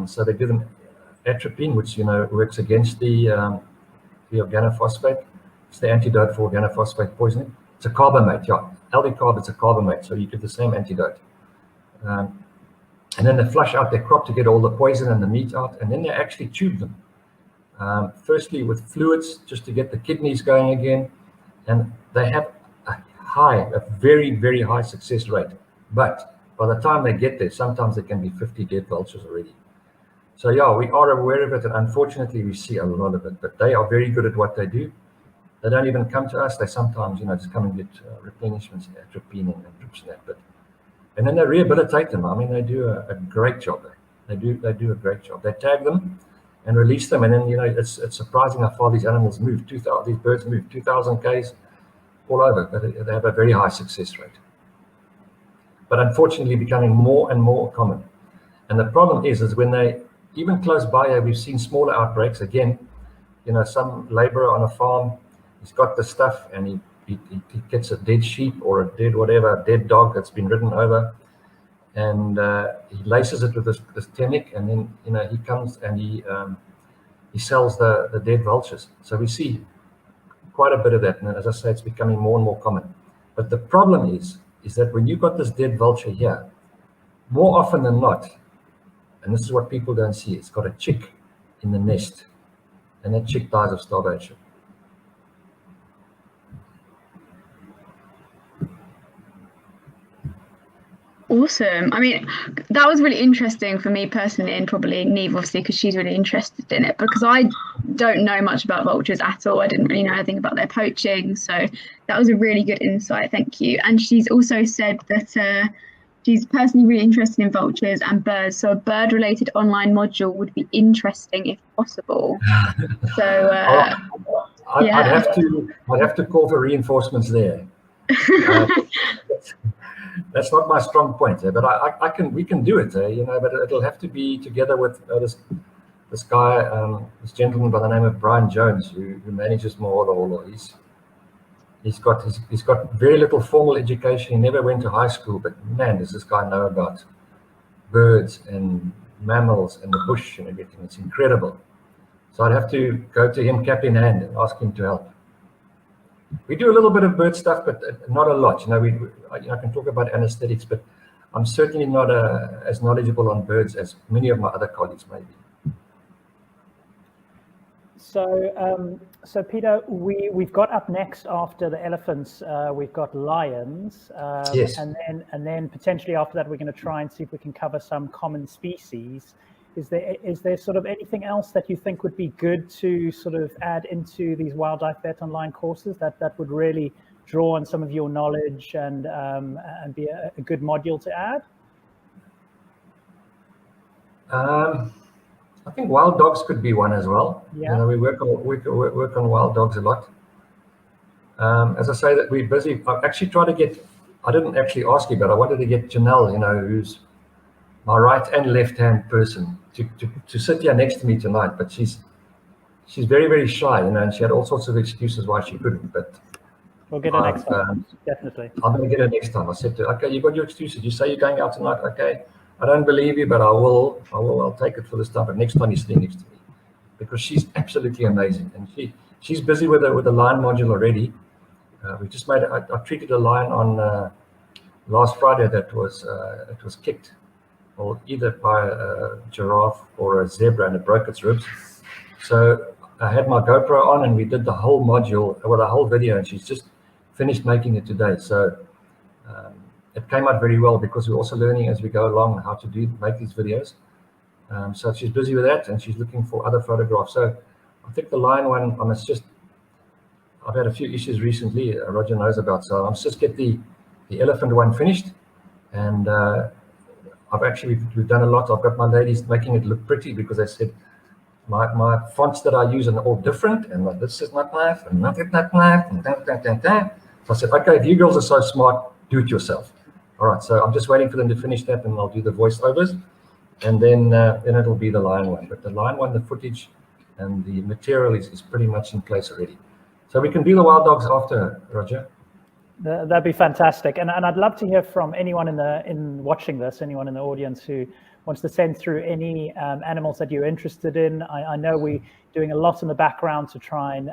So they give them atropine, which works against the organophosphate. It's the antidote for organophosphate poisoning. It's a carbamate, yeah. Aldicarb, it's a carbamate, so you give the same antidote. And then they flush out their crop to get all the poison and the meat out, and then they actually tube them. Firstly with fluids, just to get the kidneys going again, and they have a very, very high success rate. But by the time they get there, sometimes there can be 50 dead vultures already. So yeah, we are aware of it, and unfortunately we see a lot of it, but they are very good at what they do. They don't even come to us. They sometimes, just come and get replenishments, atropine and drips and that. And then they rehabilitate them. I mean, they do a great job. They do a great job. They tag them and release them, and then it's surprising how far these animals move. These birds move 2,000 k's all over, but they have a very high success rate. But unfortunately, becoming more and more common. And the problem is when they even close by, we've seen smaller outbreaks. Again, some laborer on a farm, he's got the stuff, and he gets a dead sheep or a dead dog that's been ridden over, and he laces it with this temic, and then he comes and he sells the dead vultures. So we see quite a bit of that, and as I say, it's becoming more and more common. But the problem is that when you've got this dead vulture here, more often than not, and this is what people don't see, it's got a chick in the nest, and that chick dies of starvation. Awesome. I mean, that was really interesting for me personally, and probably Neve, obviously, because she's really interested in it, because I don't know much about vultures at all. I didn't really know anything about their poaching. So that was a really good insight. Thank you. And she's also said that she's personally really interested in vultures and birds. So a bird-related online module would be interesting if possible. So I'd have to call for reinforcements there. That's not my strong point, but we can do it, but it'll have to be together with this guy, this gentleman by the name of Brian Jones, who manages Maholo. He's got very little formal education. He never went to high school, but man, does this guy know about birds and mammals and the bush and everything. It's incredible. So I'd have to go to him cap in hand and ask him to help. We do a little bit of bird stuff, but not a lot. I can talk about anesthetics, but I'm certainly not as knowledgeable on birds as many of my other colleagues may be. So Peter, we've got up next after the elephants, we've got lions, yes. and then potentially after that we're going to try and see if we can cover some common species. Is there sort of anything else that you think would be good to sort of add into these wildlife vet online courses that would really draw on some of your knowledge and be a good module to add? I think wild dogs could be one as well. Yeah. We work on wild dogs a lot. As I say, that we're busy. I've actually tried to get. I didn't actually ask you, but I wanted to get Janelle, who's my right and left hand person, to sit here next to me tonight, but she's very, very shy, and she had all sorts of excuses why she couldn't. But we'll get her next time, definitely. I'm going to get her next time. I said to her, okay, you got your excuses. You say you're going out tonight, okay? I don't believe you, but I will. I'll take it for this time. But next time you're sitting next to me, because she's absolutely amazing, and she's busy with the lion module already. We just made. I treated a lion on last Friday that was kicked, or either by a giraffe or a zebra, and it broke its ribs. So I had my GoPro on and we did the whole module, well, the whole video, and she's just finished making it today. So it came out very well because we're also learning as we go along how to make these videos. So she's busy with that and she's looking for other photographs. So I think the lion one, I've had a few issues recently, Roger knows about, so I must just get the elephant one finished. And we've done a lot. I've got my ladies making it look pretty because I said, my fonts that I use are all different, and this is not nice, and not nice, and So I said, okay, if you girls are so smart, do it yourself. All right, so I'm just waiting for them to finish that, and I'll do the voiceovers, and then it'll be the lion one. But the lion one, the footage and the material is pretty much in place already. So we can do the wild dogs after, Roger. That'd be fantastic, and I'd love to hear from anyone in watching this, anyone in the audience who wants to send through any animals that you're interested in. I know we're doing a lot in the background to try and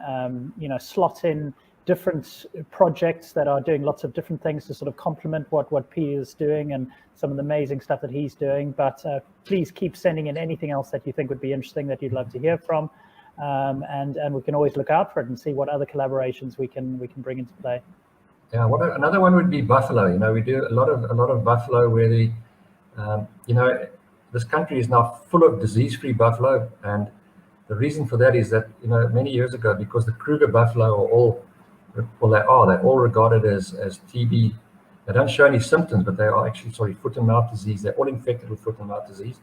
slot in different projects that are doing lots of different things to sort of complement what Peter's doing and some of the amazing stuff that he's doing. But please keep sending in anything else that you think would be interesting that you'd love to hear from, and we can always look out for it and see what other collaborations we can bring into play. Yeah, another one would be buffalo. We do a lot of buffalo where this country is now full of disease-free buffalo, and the reason for that is that many years ago, because the Kruger buffalo they're all regarded as TB. They don't show any symptoms, but they are actually foot and mouth disease. They're all infected with foot and mouth disease,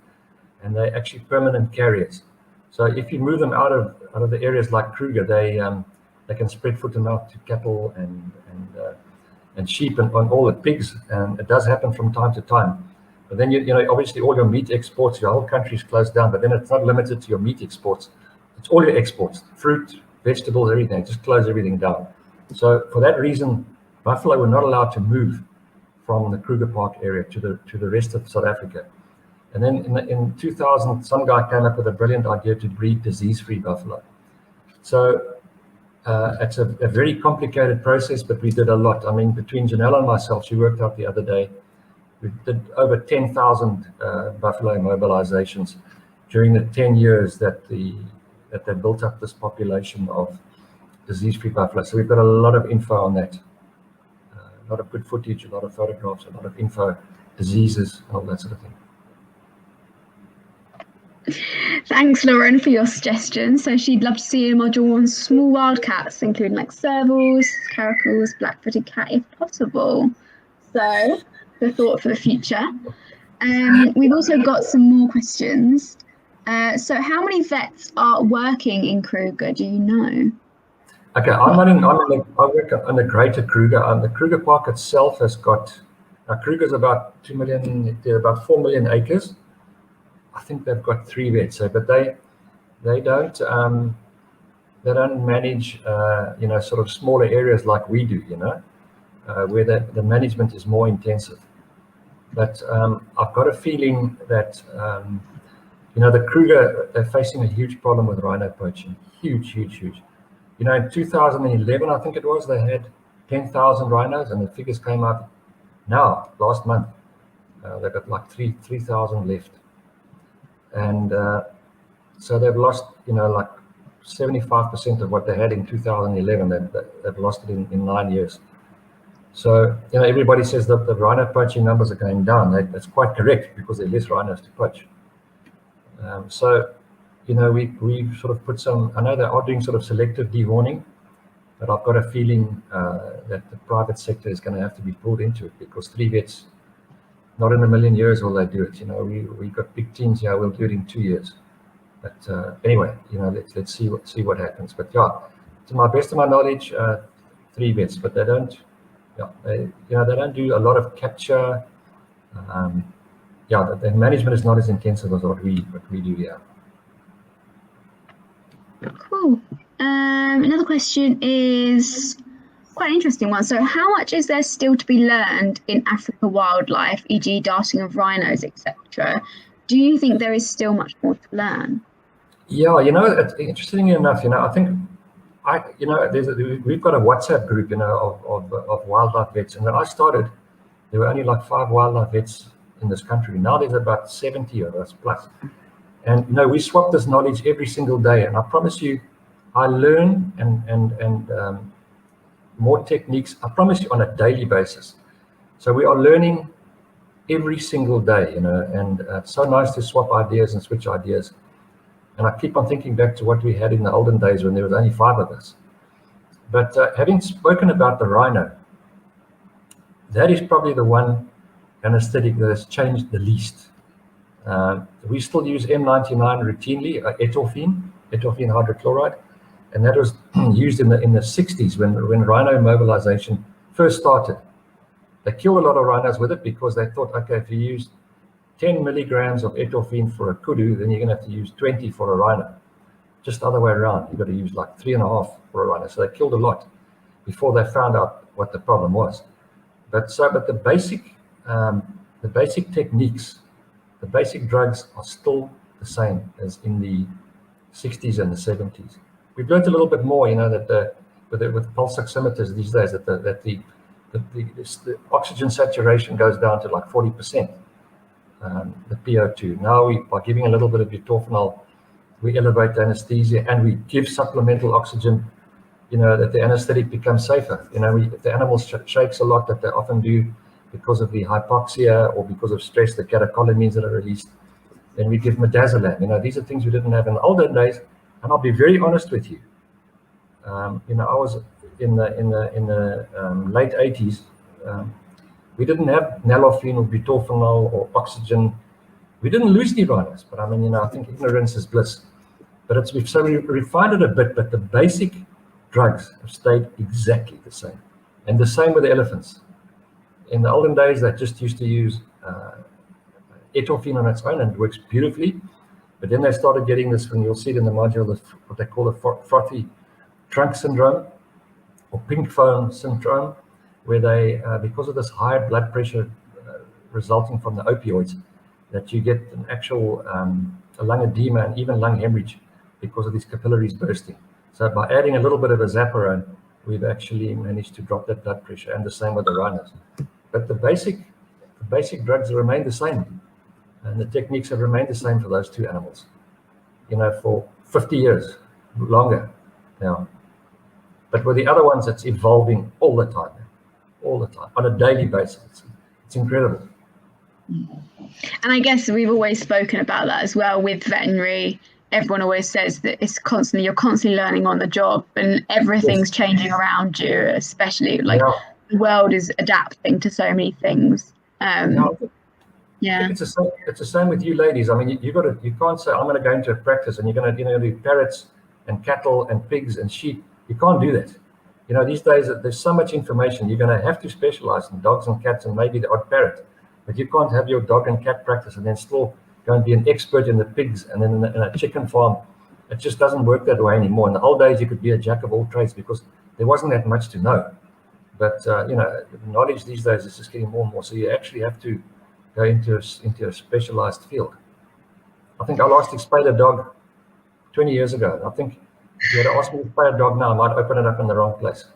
and they're actually permanent carriers. So if you move them out of the areas like Kruger, they can spread foot and mouth to cattle and sheep and on all the pigs, and it does happen from time to time. But then obviously all your meat exports, your whole country is closed down. But then it's not limited to your meat exports; it's all your exports, fruit, vegetables, everything. Just close everything down. So for that reason, buffalo were not allowed to move from the Kruger Park area to the rest of South Africa. And then in 2000, some guy came up with a brilliant idea to breed disease-free buffalo. So it's a very complicated process, but we did a lot. I mean, between Janelle and myself, she worked out the other day, we did over 10,000 buffalo mobilizations during the 10 years that they built up this population of disease-free buffalo. So we've got a lot of info on that. A lot of good footage, a lot of photographs, a lot of info, diseases, and all that sort of thing. Thanks, Lauren, for your suggestion. So she'd love to see a module on small wild cats, including like servals, caracals, black-footed cat, if possible. So the thought for the future. We've also got some more questions. So how many vets are working in Kruger? Do you know? Okay, I work on the Greater Kruger. The Kruger Park itself has got, Kruger's about 2 million, about 4 million acres. I think they've got 3 vets, but they don't manage sort of smaller areas like we do, where the management is more intensive. But I've got a feeling that the Kruger, they're facing a huge problem with rhino poaching, huge. In 2011, I think it was, they had 10,000 rhinos, and the figures came out now last month. They've got like 3,000 left. And so they've lost, like 75% of what they had in 2011. They've lost it in 9 years. So, everybody says that the rhino poaching numbers are going down. That's quite correct because there are less rhinos to poach. We sort of put some, I know they are doing sort of selective dehorning, but I've got a feeling that the private sector is going to have to be pulled into it, because 3 vets, not in a million years will they do it. We got big teams here, we'll do it in 2 years. But anyway, let's see what happens. But yeah, to my best of my knowledge, 3 vets, but they don't do a lot of capture. The management is not as intensive as what we do here. Cool. Another question is quite an interesting one. So how much is there still to be learned in Africa wildlife, e.g. darting of rhinos, etc.? Do you think there is still much more to learn? Yeah, interestingly enough, I think we've got a WhatsApp group, of wildlife vets. And when I started, there were only like 5 wildlife vets in this country. Now there's about 70 of us plus. And we swap this knowledge every single day, and I promise you, I learn and more techniques, I promise you, on a daily basis. So we are learning every single day, and it's so nice to swap ideas and switch ideas. And I keep on thinking back to what we had in the olden days when there was only 5 of us. But having spoken about the rhino, that is probably the one anesthetic that has changed the least. We still use M99 routinely, etofine hydrochloride, and that was used in the 60s when rhino mobilization first started. They killed a lot of rhinos with it because they thought, okay, if you use 10 milligrams of etofine for a kudu, then you're going to have to use 20 for a rhino. Just the other way around. You've got to use like 3.5 for a rhino. So they killed a lot before they found out what the problem was. But the basic techniques, the basic drugs are still the same as in the 60s and the 70s. We've learned a little bit more, that with pulse oximeters these days, that the oxygen saturation goes down to like 40%. The PO2. Now, by giving a little bit of butorphanol, we elevate the anesthesia and we give supplemental oxygen, that the anesthetic becomes safer. If the animal shakes a lot, that they often do because of the hypoxia or because of stress, the catecholamines that are released, then we give midazolam. These are things we didn't have in the olden days. And I'll be very honest with you. I was in the late 80s. We didn't have naloxone or butorphanol or oxygen. We didn't lose the rhinos, but I think ignorance is bliss. But we refined it a bit, but the basic drugs have stayed exactly the same. And the same with the elephants. In the olden days, they just used to use etofine on its own, and it works beautifully. But then they started getting this, and you'll see it in the module, what they call the frothy trunk syndrome or pink foam syndrome, where they, because of this high blood pressure resulting from the opioids, that you get an actual lung edema and even lung hemorrhage because of these capillaries bursting. So by adding a little bit of azaparone, we've actually managed to drop that blood pressure, and the same with the rhinos. But the basic drugs remain the same, and the techniques have remained the same for those 2 animals, for 50 years, longer now. But with the other ones, it's evolving all the time, on a daily basis. It's incredible. And I guess we've always spoken about that as well with veterinary. Everyone always says that you're constantly learning on the job, and everything's changing around you, especially the world is adapting to so many things. It's the same with you ladies. You can't say, I'm going to go into a practice and you're going to do parrots and cattle and pigs and sheep. You can't do that. These days there's so much information. You're going to have to specialize in dogs and cats and maybe the odd parrot. But you can't have your dog and cat practice and then still go and be an expert in the pigs and then in a chicken farm. It just doesn't work that way anymore. In the old days, you could be a jack of all trades because there wasn't that much to know. But knowledge these days is just getting more and more. So you actually have to go into a specialized field. I think I last spayed a dog 20 years ago. I think if you had asked me to spay a dog now, I might open it up in the wrong place.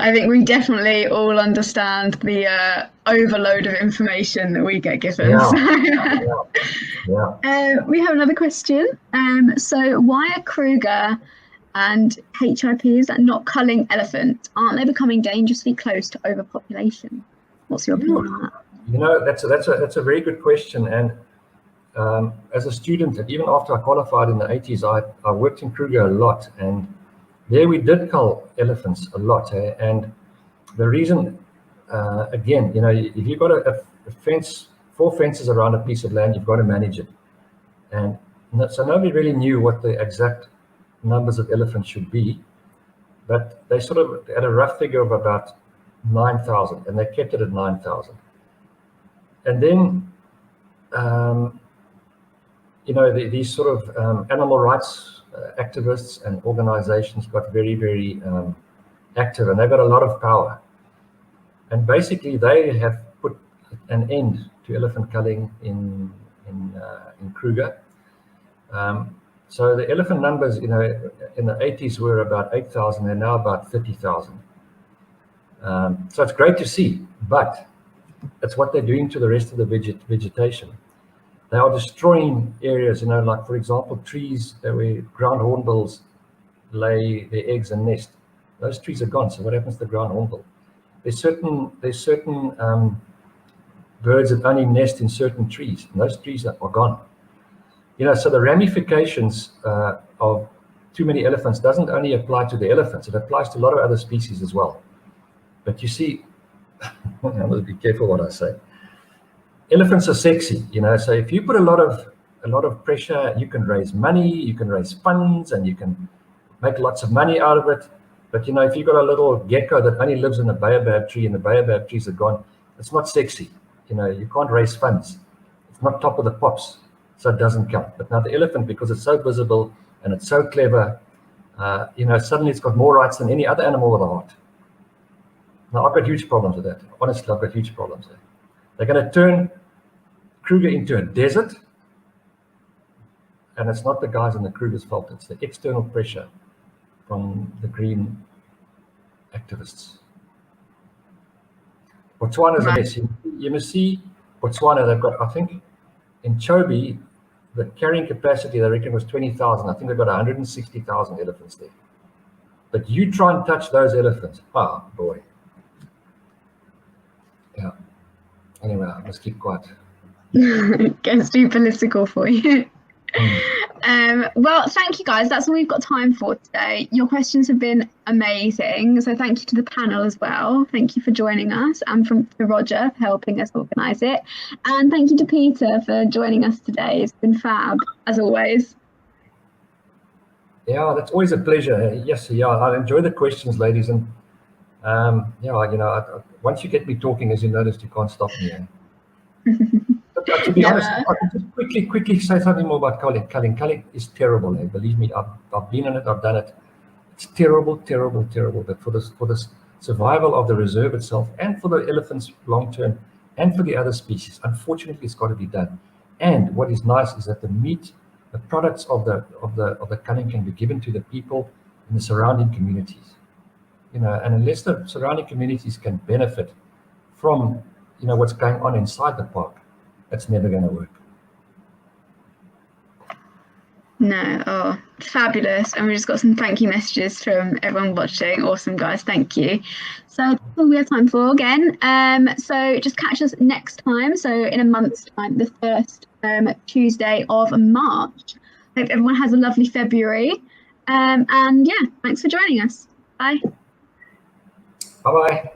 I think we definitely all understand the overload of information that we get given. We have another question. So why are Kruger and HIP, is that not culling elephants? Aren't they becoming dangerously close to overpopulation? What's your opinion on that? That's a very good question. And as a student, and even after I qualified in the 80s, I worked in Kruger a lot, and there we did cull elephants a lot. And the reason, again, if you've got a fence, 4 fences around a piece of land, you've got to manage it. And so nobody really knew what the exact numbers of elephants should be, but they sort of had a rough figure of about 9,000, and they kept it at 9,000. And then, these sort of animal rights activists and organizations got very, very active, and they got a lot of power. And basically, they have put an end to elephant culling in Kruger. So the elephant numbers, in the 80s were about 8,000. They're now about 30,000. So it's great to see, but it's what they're doing to the rest of the vegetation. They are destroying areas, like, for example, trees where ground hornbills lay their eggs and nest. Those trees are gone. So what happens to the ground hornbill? There's certain birds that only nest in certain trees, and those trees are gone. So the ramifications of too many elephants doesn't only apply to the elephants, it applies to a lot of other species as well. But you see, I must be careful what I say. Elephants are sexy, so if you put a lot of pressure, you can raise money, you can raise funds, and you can make lots of money out of it. But if you've got a little gecko that only lives in a baobab tree and the baobab trees are gone, it's not sexy. You can't raise funds. It's not top of the pops, so it doesn't count. But now the elephant, because it's so visible and it's so clever, suddenly it's got more rights than any other animal with a heart. Now, I've got huge problems with that. Honestly, I've got huge problems there. They're going to turn Kruger into a desert, and it's not the guys in the Kruger's fault. It's the external pressure from the green activists. Botswana's a mess. You must see Botswana. They've got, I think, in Chobe, the carrying capacity, they reckon, was 20,000. I think they've got 160,000 elephants there. But you try and touch those elephants. Ah, boy. Yeah. Anyway, I must keep quiet. Gets too political for you. Well, thank you guys. That's all we've got time for today. Your questions have been amazing. So thank you to the panel as well. Thank you for joining us, and to Roger for helping us organise it. And thank you to Peter for joining us today. It's been fab, as always. Yeah, that's always a pleasure. Yes, yeah, I enjoy the questions, ladies. And once you get me talking, as you noticed, you can't stop me. To be honest, I can just quickly say something more about culling. Culling is terrible. Believe me, I've been in it, I've done it. It's terrible, terrible, terrible. But for the survival of the reserve itself, and for the elephants long term, and for the other species, unfortunately, it's got to be done. And what is nice is that the meat, the products of the culling can be given to the people in the surrounding communities. And unless the surrounding communities can benefit from what's going on inside the park, that's never going to work. No, fabulous. And we just got some thank you messages from everyone watching. Awesome, guys, thank you. So that's all we have time for again. So just catch us next time. So in a month's time, the first Tuesday of March. Hope everyone has a lovely February. And yeah, thanks for joining us. Bye. Bye-bye.